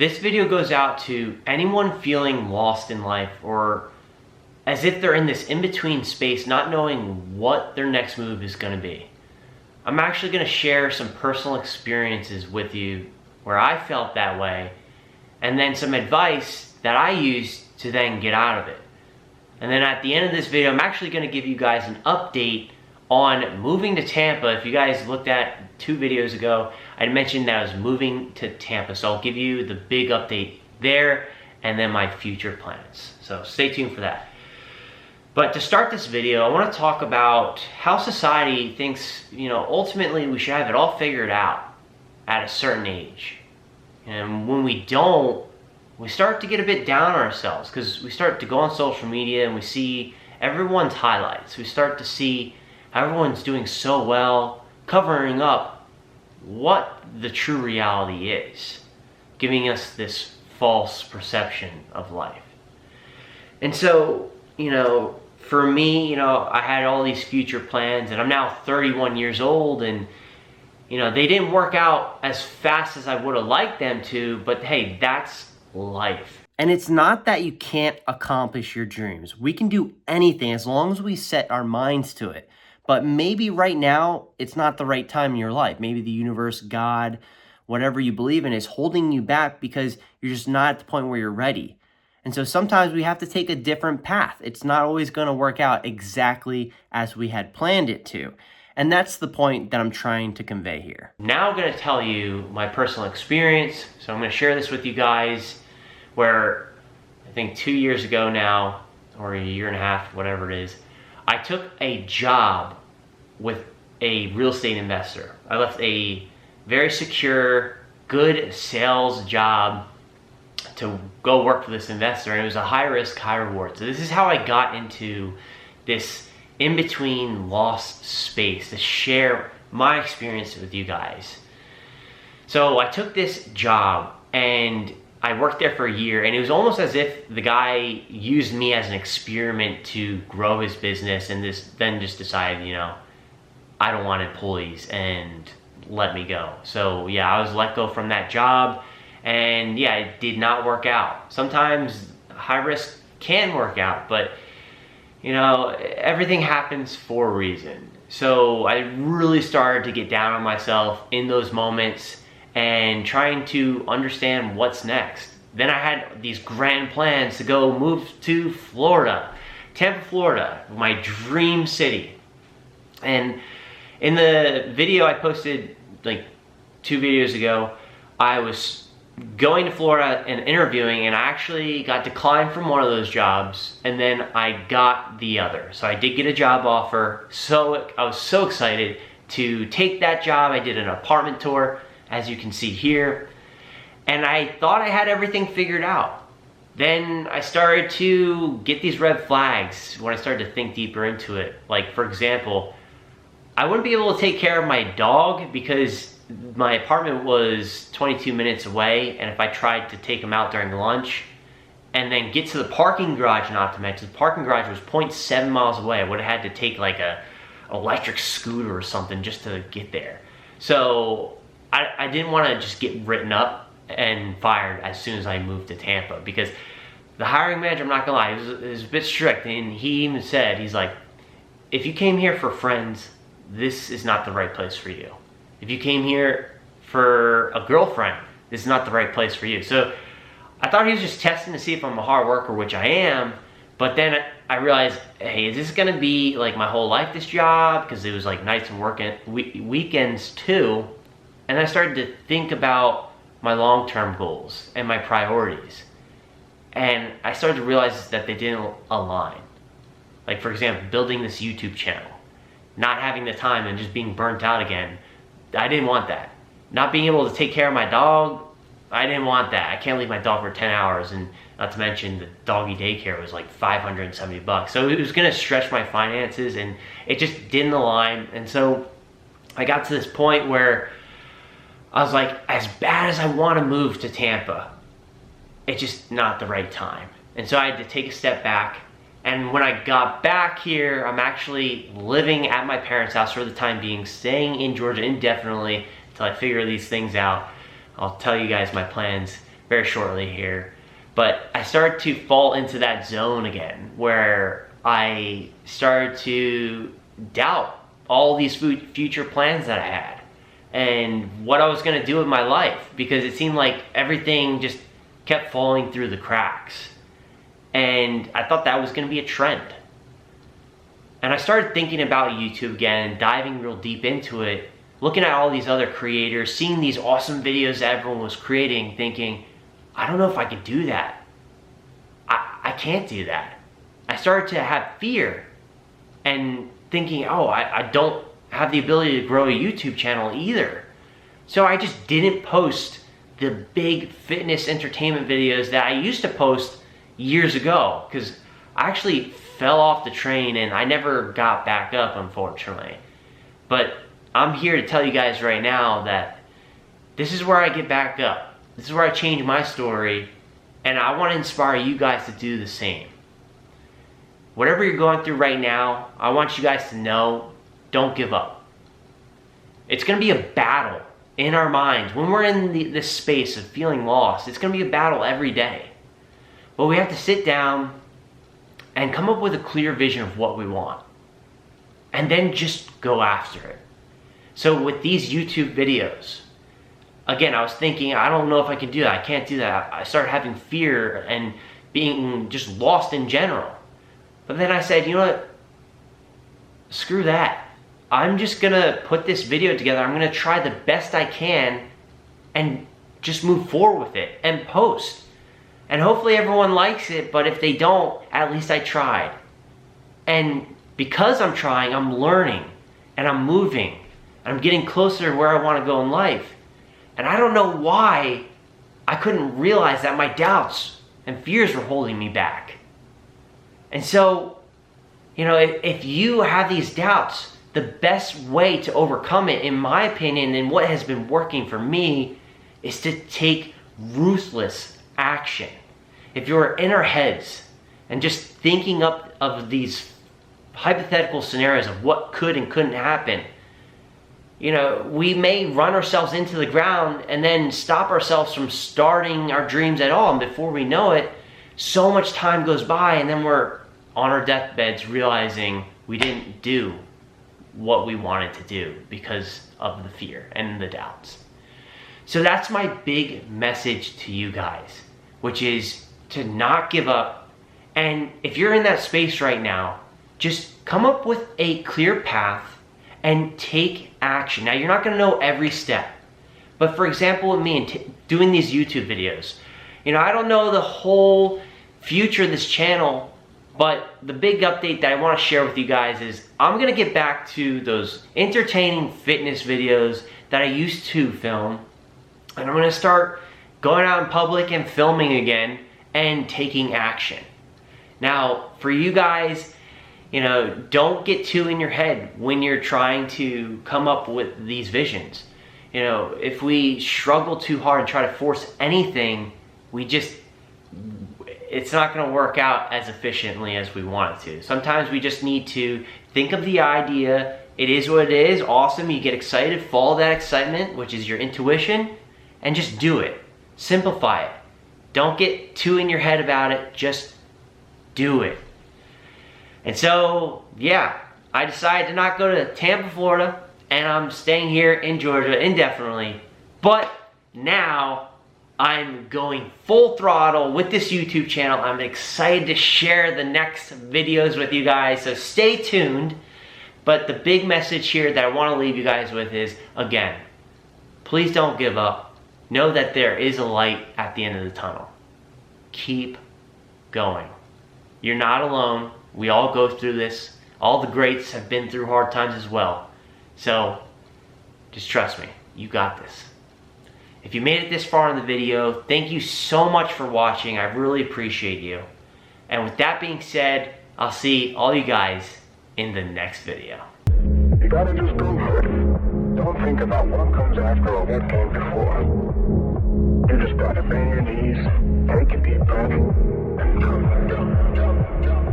This video goes out to anyone feeling lost in life or as if they're in this in-between space, not knowing what their next move is going to be. I'm actually going to share some personal experiences with you where I felt that way, and then some advice that I used to then get out of it. And then at the end of this video, I'm actually going to give you guys an update on moving to Tampa. If you guys looked at 2 videos ago, I mentioned that I was moving to Tampa. So I'll give you the big update there and then my future plans. So stay tuned for that. But to start this video, I want to talk about how society thinks, ultimately we should have it all figured out at a certain age. And when we don't, we start to get a bit down on ourselves because we start to go on social media and we see everyone's highlights. We start to see everyone's doing so well, covering up what the true reality is, giving us this false perception of life. And so, for me, I had all these future plans, and I'm now 31 years old, and they didn't work out as fast as I would have liked them to, but hey, that's life. And it's not that you can't accomplish your dreams. We can do anything as long as we set our minds to it. But maybe right now, it's not the right time in your life. Maybe the universe, God, whatever you believe in is holding you back because you're just not at the point where you're ready. And so sometimes we have to take a different path. It's not always going to work out exactly as we had planned it to. And that's the point that I'm trying to convey here. Now I'm going to tell you my personal experience. So I'm going to share this with you guys where I think 2 years ago now, or a year and a half, whatever it is, I took a job with a real estate investor. I left a very secure, good sales job to go work for this investor, and it was a high risk, high reward. So this is how I got into this in-between lost space to share my experience with you guys. So I took this job and I worked there for a year, and it was almost as if the guy used me as an experiment to grow his business, and then just decided, I don't want employees, and let me go. So yeah, I was let go from that job, and yeah, it did not work out. Sometimes high risk can work out, but everything happens for a reason. So I really started to get down on myself in those moments and trying to understand what's next. Then I had these grand plans to go move to Florida, Tampa, Florida, my dream city. And in the video I posted like 2 videos ago, I was going to Florida and interviewing, and I actually got declined from one of those jobs, and then I got the other. So I did get a job offer. So I was so excited to take that job. I did an apartment tour, as you can see here, and I thought I had everything figured out. Then I started to get these red flags when I started to think deeper into it. Like, for example, I wouldn't be able to take care of my dog because my apartment was 22 minutes away, and if I tried to take him out during lunch and then get to the parking garage, not to mention the parking garage was 0.7 miles away, I would have had to take like a electric scooter or something just to get there. So I didn't want to just get written up and fired as soon as I moved to Tampa, because the hiring manager, I'm not gonna lie, he was a bit strict, and he even said, he's like, if you came here for friends, this is not the right place for you. If you came here for a girlfriend, this is not the right place for you. So I thought he was just testing to see if I'm a hard worker, which I am, but then I realized, hey, is this gonna be like my whole life, this job? Because it was like nights and weekends too. And I started to think about my long-term goals and my priorities. And I started to realize that they didn't align. Like, for example, building this YouTube channel, not having the time and just being burnt out again. I didn't want that. Not being able to take care of my dog, I didn't want that. I can't leave my dog for 10 hours, and not to mention the doggy daycare was like $570. So it was gonna stretch my finances, and it just didn't align. And so I got to this point where I was like, as bad as I want to move to Tampa, it's just not the right time. And so I had to take a step back. And when I got back here, I'm actually living at my parents' house for the time being, staying in Georgia indefinitely until I figure these things out. I'll tell you guys my plans very shortly here. But I started to fall into that zone again where I started to doubt all these future plans that I had and what I was going to do with my life, because it seemed like everything just kept falling through the cracks. And I thought that was going to be a trend. And I started thinking about YouTube again and diving real deep into it, looking at all these other creators, seeing these awesome videos that everyone was creating, thinking, I don't know if I could do that. I can't do that. I started to have fear and thinking, oh, I don't have the ability to grow a YouTube channel either. So I just didn't post the big fitness entertainment videos that I used to post years ago, because I actually fell off the train and I never got back up, unfortunately. But I'm here to tell you guys right now that this is where I get back up. This is where I change my story, and I want to inspire you guys to do the same. Whatever you're going through right now, I want you guys to know, don't give up. It's going to be a battle in our minds. When we're in this space of feeling lost, it's going to be a battle every day. But we have to sit down and come up with a clear vision of what we want, and then just go after it. So with these YouTube videos, again, I was thinking, I don't know if I can do that. I can't do that. I started having fear and being just lost in general. But then I said, you know what? Screw that. I'm just going to put this video together. I'm going to try the best I can and just move forward with it and post. And hopefully everyone likes it, but if they don't, at least I tried. And because I'm trying, I'm learning and I'm moving. And I'm getting closer to where I want to go in life. And I don't know why I couldn't realize that my doubts and fears were holding me back. And so, you know, if you have these doubts, the best way to overcome it, in my opinion, and what has been working for me, is to take ruthless action. If you're in our heads and just thinking up of these hypothetical scenarios of what could and couldn't happen, you know, we may run ourselves into the ground and then stop ourselves from starting our dreams at all. And before we know it, so much time goes by, and then we're on our deathbeds realizing we didn't do what we wanted to do because of the fear and the doubts. So that's my big message to you guys, which is to not give up. And if you're in that space right now, just come up with a clear path and take action. Now, you're not going to know every step, but for example, with me and doing these YouTube videos, you know, I don't know the whole future of this channel, but the big update that I want to share with you guys is I'm going to get back to those entertaining fitness videos that I used to film, and I'm going to start going out in public and filming again and taking action. Now, for you guys, you know, don't get too in your head when you're trying to come up with these visions. You know, if we struggle too hard and try to force anything, it's not going to work out as efficiently as we want it to. Sometimes we just need to think of the idea. It is what it is. Awesome. You get excited. Follow that excitement, which is your intuition, and just do it. Simplify it. Don't get too in your head about it. Just do it. And so, yeah, I decided to not go to Tampa, Florida, and I'm staying here in Georgia indefinitely. But now I'm going full throttle with this YouTube channel. I'm excited to share the next videos with you guys, so stay tuned. But the big message here that I want to leave you guys with is, again, please don't give up. Know that there is a light at the end of the tunnel. Keep going. You're not alone. We all go through this. All the greats have been through hard times as well. So, just trust me. You got this. If you made it this far in the video, thank you so much for watching. I really appreciate you. And with that being said, I'll see all you guys in the next video. You gotta just go for it. Don't think about what comes after or what came before. You just gotta bend your knees, take a deep breath, and jump.